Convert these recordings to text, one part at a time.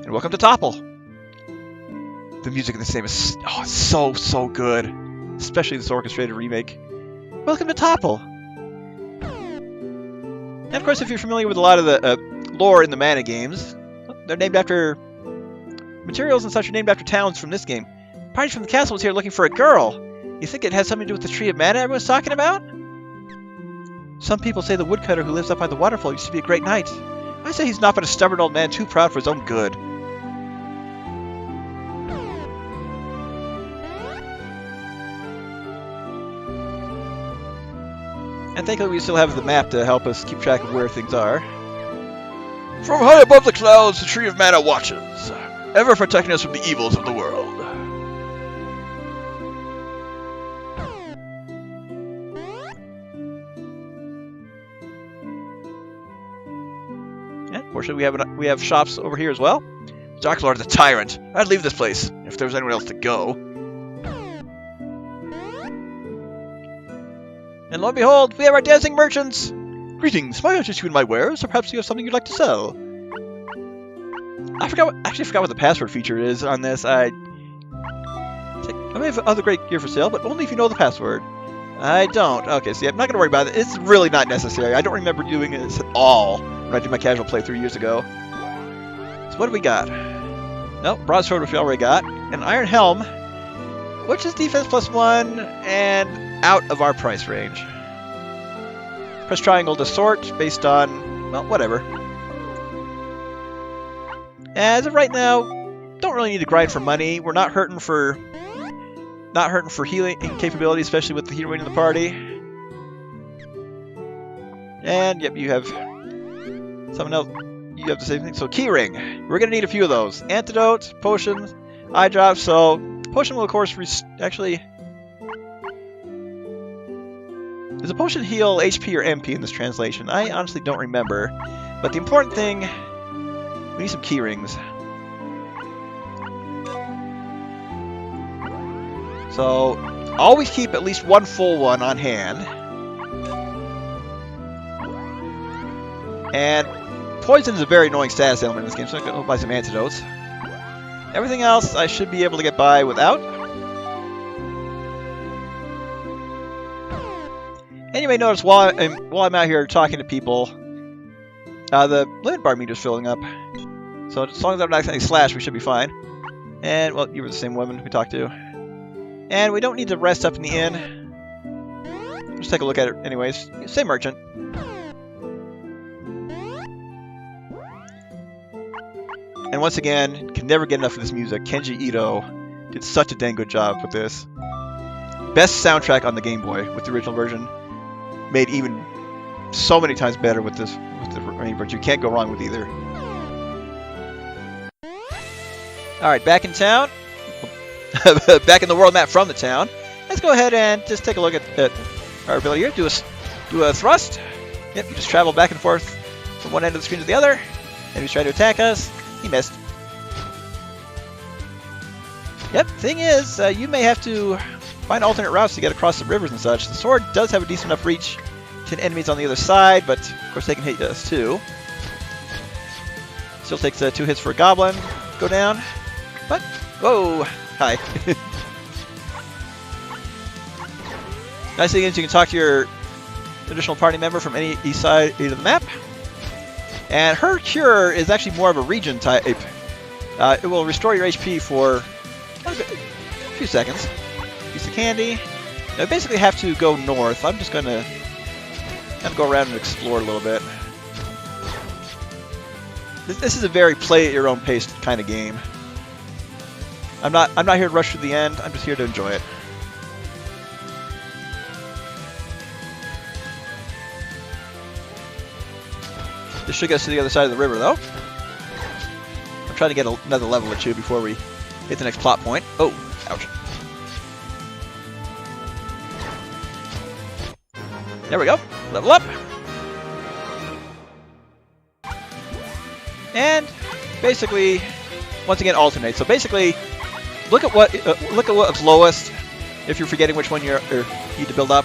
And welcome to Topple. The music in this game is so good. Especially this orchestrated remake. Welcome to Topple. And of course, if you're familiar with a lot of the lore in the Mana games, they're named after... materials and such are named after towns from this game. Parties from the castle was here looking for a girl. You think it has something to do with the tree of mana everyone's talking about? Some people say the woodcutter who lives up by the waterfall used to be a great knight. I say he's not but a stubborn old man too proud for his own good. And thankfully we still have the map to help us keep track of where things are. From high above the clouds, the tree of mana watches, ever protecting us from the evils of the world. And fortunately, we have shops over here as well. Dark Lord is a tyrant. I'd leave this place if there was anywhere else to go. And lo and behold, we have our dancing merchants. Greetings, may I interest you in my wares, or perhaps you have something you'd like to sell? I actually forgot what the password feature is on this. I may have other great gear for sale, but only if you know the password. I don't. Okay, see, I'm not going to worry about it. It's really not necessary. I don't remember doing this at all when I did my casual playthrough years ago. So what do we got? Nope, broadsword, which we already got. An iron helm, which is defense +1 and out of our price range. Press triangle to sort based on, well, whatever. As of right now, don't really need to grind for money. We're not hurting for healing capability, especially with the heroine in the party. And yep, you have something else. You have the same thing. So keyring. We're gonna need a few of those. Antidote, potions, eye drops. So potion will of course actually. Does a potion heal HP or MP in this translation? I honestly don't remember. But the important thing, we need some key rings. So, always keep at least one full one on hand. And poison is a very annoying status element in this game, so I'm going to go buy some antidotes. Everything else I should be able to get by without. And you may notice while I'm out here talking to people, the land bar meter is filling up. So as long as I'm not accidentally slashed, we should be fine. And, well, you were the same woman we talked to. And we don't need to rest up in the inn. Just take a look at it anyways. Same merchant. And once again, can never get enough of this music. Kenji Ito did such a dang good job with this. Best soundtrack on the Game Boy with the original version. Made even so many times better with this remake version. You can't go wrong with either. Alright, back in town. Back in the world map from the town. Let's go ahead and just take a look at our ability here. Do a thrust. Yep, you just travel back and forth from one end of the screen to the other. And he's trying to attack us. He missed. Yep, thing is, you may have to find alternate routes to get across the rivers and such. The sword does have a decent enough reach to enemies on the other side, but of course they can hit us too. Still takes 2 hits for a goblin. Go down. But, whoa! Hi. Nice thing is you can talk to your additional party member from any east side of the map. And her cure is actually more of a region type. It will restore your HP for a few seconds. Piece of candy. Now, I basically have to go north. I'm just gonna kind of go around and explore a little bit. This is a very play at your own pace kind of game. I'm not here to rush to the end. I'm just here to enjoy it. This should get us to the other side of the river, though. I'm trying to get another level or two before we hit the next plot point. Oh, ouch. There we go. Level up. And basically, once again, alternate. So basically, look at what's lowest if you're forgetting which one you need to build up.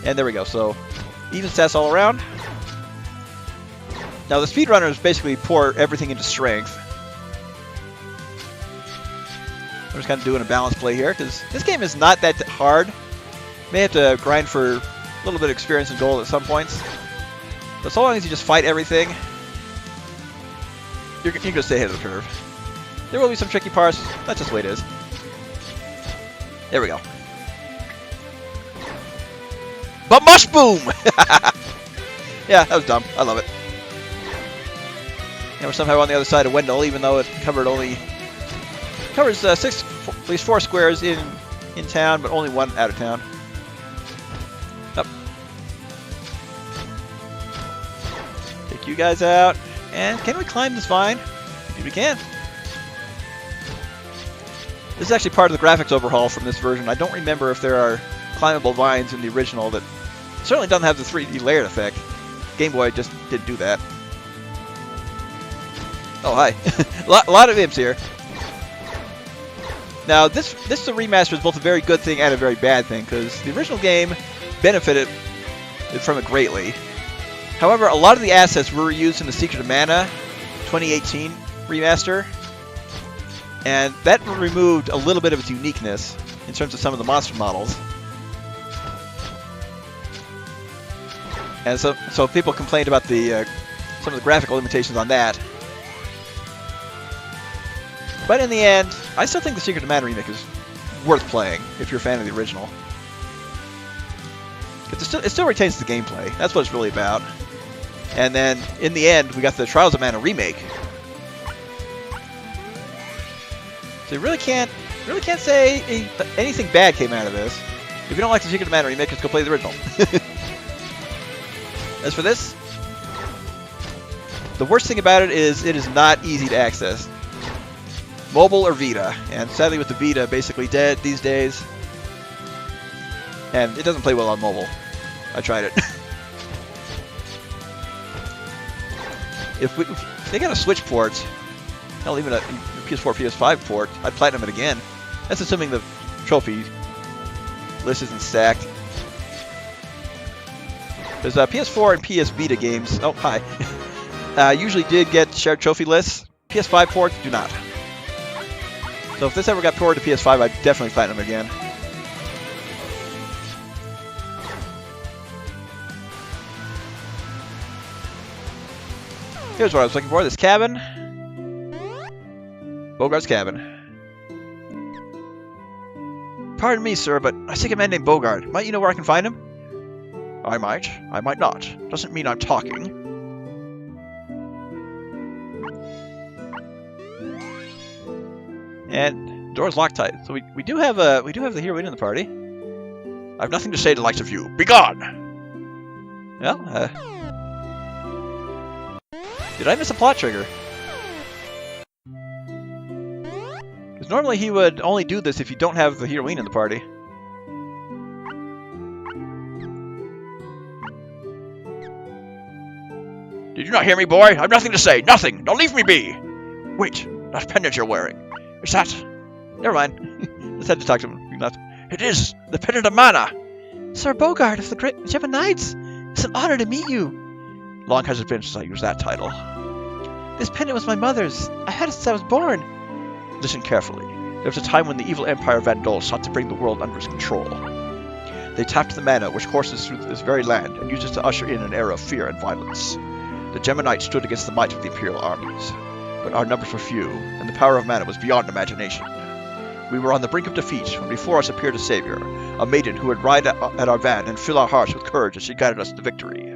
And there we go. So even stats all around. Now the speedrunners basically pour everything into strength. I'm just kind of doing a balanced play here, because this game is not that hard. May have to grind for a little bit of experience and gold at some points. But so long as you just fight everything, you're going to stay ahead of the curve. There will be some tricky parts. That's just the way it is. There we go. But mush boom! Yeah, that was dumb. I love it. And we're somehow on the other side of Wendel, even though it covers at least 4 squares in town, but only 1 out of town. Up. Take you guys out. And can we climb this vine? Maybe we can. This is actually part of the graphics overhaul from this version. I don't remember if there are climbable vines in the original. That certainly doesn't have the 3D layered effect. Game Boy just didn't do that. Oh, hi. a lot of imps here. Now, this remaster is both a very good thing and a very bad thing, because the original game benefited from it greatly. However, a lot of the assets were reused in the Secret of Mana 2018 remaster, and that removed a little bit of its uniqueness in terms of some of the monster models. And so people complained about the some of the graphical limitations on that. But in the end, I still think the Secret of Mana remake is worth playing if you're a fan of the original. Because it still retains the gameplay. That's what it's really about. And then, in the end, we got the Trials of Mana remake. So you really can't say anything bad came out of this. If you don't like the Secret of Mana remake, just go play the original. As for this, the worst thing about it is not easy to access. Mobile or Vita, and sadly with the Vita basically dead these days, and it doesn't play well on mobile. I tried it. If they got a Switch port, hell, even a PS4, PS5 port, I'd platinum it again. That's assuming the trophy list isn't stacked. Because PS4 and PS Vita games, oh hi, usually did get shared trophy lists. PS5 ports do not. So if this ever got ported to PS5, I'd definitely platinum again. Here's what I was looking for, this cabin. Bogard's cabin. Pardon me, sir, but I seek a man named Bogard. Might you know where I can find him? I might not. Doesn't mean I'm talking. And door's locked tight. So we do have the heroine in the party. I have nothing to say to the likes of you. Begone! Well, did I miss a plot trigger? Because normally he would only do this if you don't have the heroine in the party. Did you not hear me, boy? I have nothing to say. Nothing! Don't leave me be! Wait, that pendant you're wearing. Is that... Never mind. Just had to talk to him. It is the pendant of mana! Sir Bogard of the Great Geminites! It's an honor to meet you. Long has it been since I used that title. This pendant was my mother's. I had it since I was born. Listen carefully. There was a time when the evil empire of Wendel sought to bring the world under its control. They tapped the mana which courses through this very land and used it to usher in an era of fear and violence. The Geminites stood against the might of the imperial armies. But our numbers were few, and the power of mana was beyond imagination. We were on the brink of defeat when before us appeared a savior, a maiden who would ride at our van and fill our hearts with courage as she guided us to victory.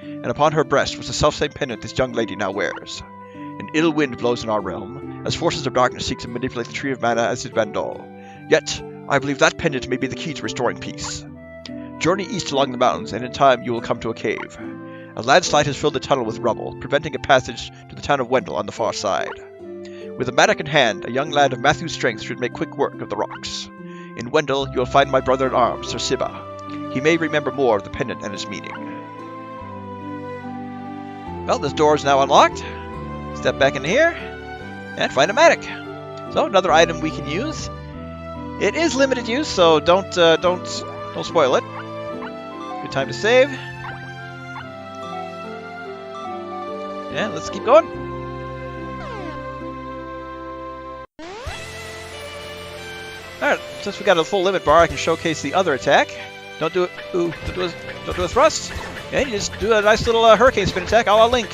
And upon her breast was the selfsame pendant this young lady now wears. An ill wind blows in our realm, as forces of darkness seek to manipulate the tree of mana as did Wendel. Yet, I believe that pendant may be the key to restoring peace. Journey east along the mountains, and in time you will come to a cave. A landslide has filled the tunnel with rubble, preventing a passage to the town of Wendel on the far side. With a mattock in hand, a young lad of Matthew's strength should make quick work of the rocks. In Wendel, you will find my brother-in-arms, Sir Sibba. He may remember more of the pendant and its meaning. Well, this door is now unlocked. Step back in here, and find a mattock. So, another item we can use. It is limited use, so don't spoil it. Good time to save. And let's keep going. Alright, since we got a full limit bar, I can showcase the other attack. Don't do it. Ooh, don't do a thrust. And you just do a nice little hurricane spin attack a la Link.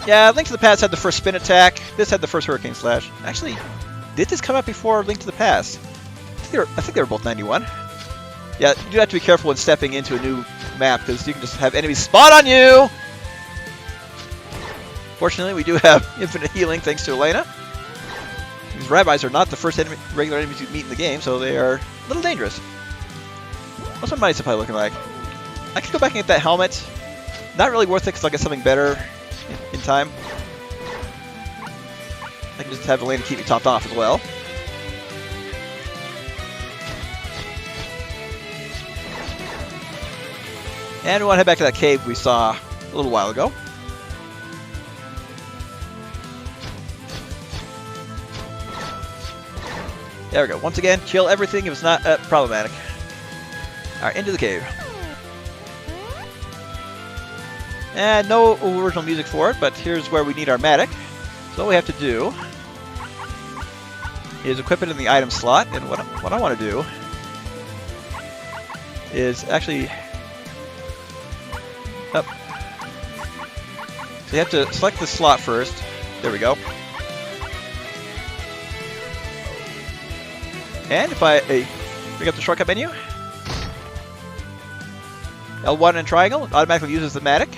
Yeah, Link to the Past had the first spin attack. This had the first hurricane slash. Actually, did this come out before Link to the Past? I think they were both 91. Yeah, you do have to be careful when stepping into a new map because you can just have enemies spawn on you. Fortunately, we do have infinite healing thanks to Elena. These rabbis are not the first regular enemies you meet in the game, so they are a little dangerous. What's my money supply looking like? I could go back and get that helmet. Not really worth it because I'll get something better in time. I can just have Elena keep me topped off as well. And we want to head back to that cave we saw a little while ago. There we go. Once again, kill everything if it's not problematic. Alright, into the cave. And no original music for it, but here's where we need our Matic. So what we have to do is equip it in the item slot, and what I want to do is actually... Up. So you have to select the slot first. There we go. And if I bring up the shortcut menu, L1 and triangle, it automatically uses the Matic.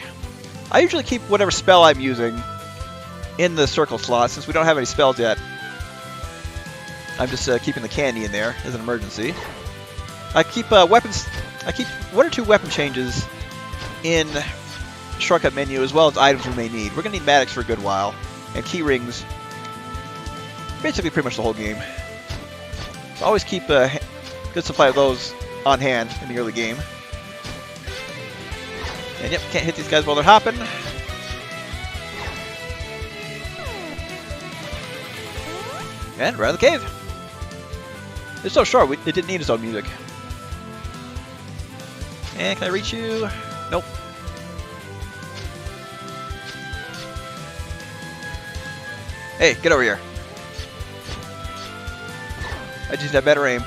I usually keep whatever spell I'm using in the circle slot since we don't have any spells yet. I'm just keeping the candy in there as an emergency. I keep weapons. I keep 1 or 2 weapon changes in shortcut menu as well as items we may need. We're gonna need Matics for a good while, and key rings. Basically, pretty much the whole game. So always keep a good supply of those on hand in the early game. And yep, can't hit these guys while they're hopping. And we're out of the cave. It's so short, it didn't need its own music. And can I reach you? Nope. Hey, get over here. I just have better aim.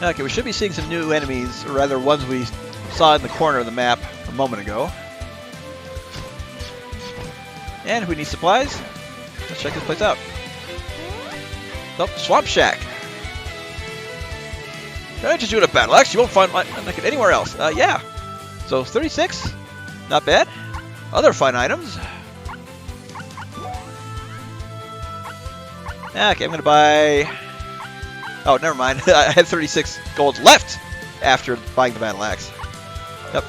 Okay, we should be seeing some new enemies, or rather ones we saw in the corner of the map a moment ago. And we need supplies. Let's check this place out. Nope, Swamp Shack. Can I just do it a battle axe? You won't find like it anywhere else. Yeah. So 36, not bad. Other fine items. Okay, I'm gonna buy. Oh, never mind. I had 36 gold left after buying the battle axe. Yep.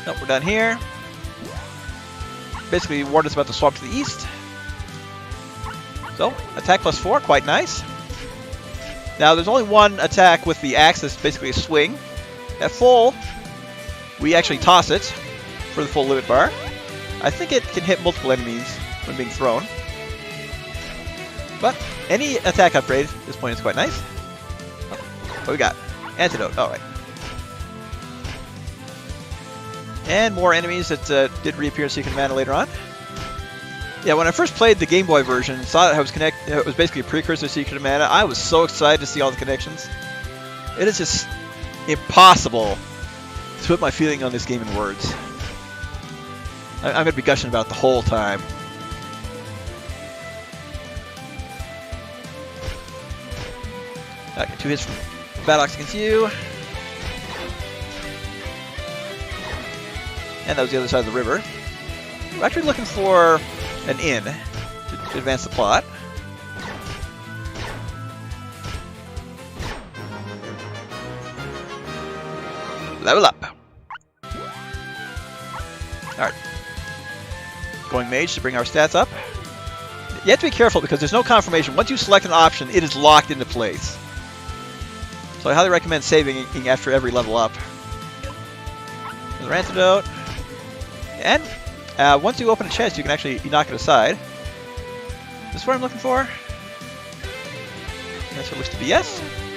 Nope, we're done here. Basically, warned us about the swamp to the east. So, attack +4, quite nice. Now, there's only one attack with the axe that's basically a swing. At full, we actually toss it for the full limit bar. I think it can hit multiple enemies when being thrown. But any attack upgrade at this point is quite nice. Oh, what we got? Antidote. Alright. And more enemies that did reappear in Secret Mana later on. Yeah, when I first played the Game Boy version and saw that it was basically a precursor to Secret Mana, I was so excited to see all the connections. It is just impossible to put my feeling on this game in words. I'm going to be gushing about it the whole time. Okay, 2 hits from Battle Axe against you. And that was the other side of the river. We're actually looking for an inn to advance the plot. Level up. Alright. Going mage to bring our stats up. You have to be careful because there's no confirmation. Once you select an option, it is locked into place. So I highly recommend saving after every level up. Another antidote. And once you open a chest, you can actually knock it aside. This is what I'm looking for. Answer looks to be yes.